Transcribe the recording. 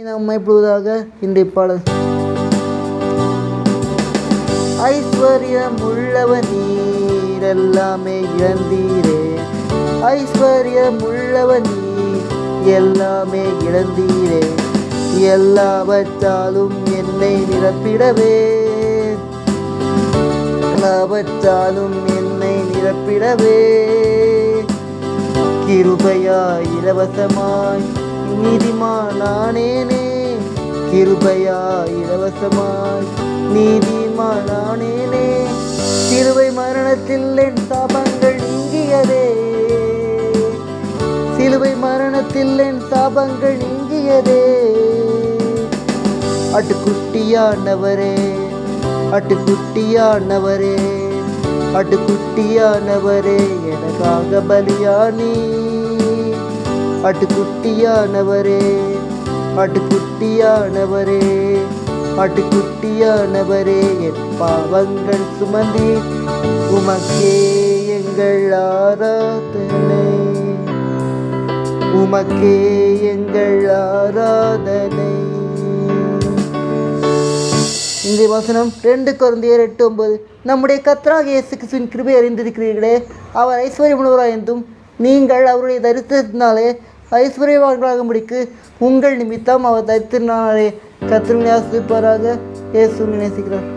நம்மை புதிதாக இன்றைய பாடல். ஐஸ்வர்யம் உள்ளவன் நீர் எல்லாமே இழந்தீரே, ஐஸ்வர்யம் உள்ளவன் நீர் எல்லாமே இழந்தீரே, எல்லாவற்றாலும் என்னை நிரப்பிடவே, எல்லாவற்றாலும் என்னை நிரப்பிடவே, கிருபையாய் இலவசமாய் நீதிமானானேனே, கிருபையாய் இலவசமாய் நீதிமானானேனே, சிலுவை மரணத்தில் என் சாபங்கள் நீங்கியதே, சிலுவை மரணத்தில் என் சாபங்கள் நீங்கியதே, அட்டுக்குட்டியானவரே, அட்டுக்குட்டியானவரே, அட்டுக்குட்டியானவரே, எனக்காக பலியானி, அட்டுக்குட்டியானவரே, அட்டுக்குட்டியானவரே, அட்டுக்குட்டியானவரே, என் பாவங்கள் சுமந்தி உமக்கே எங்கள் ஆராதனை, உமக்கே எங்கள் ஆராதனை. இந்த வசனம் 2 கொரிந்தியர் 8:9. நம்முடைய கர்த்தராகிய இயேசு கிறிஸ்துவின் கிருபை அறிந்திருக்கிறீர்களே, அவர் ஐஸ்வர்யமுள்ளவராய் இருந்தும் நீங்கள் அவருடைய தரித்திரத்தினாலே ஐஸ்வர்யவான்களாகும்படிக்கு உங்கள் நிமித்தம் அவர் தரித்திரனாலே கர்த்தரை ஆசீர்வதிப்பாராக. இயேசு நேசிக்கிறார்.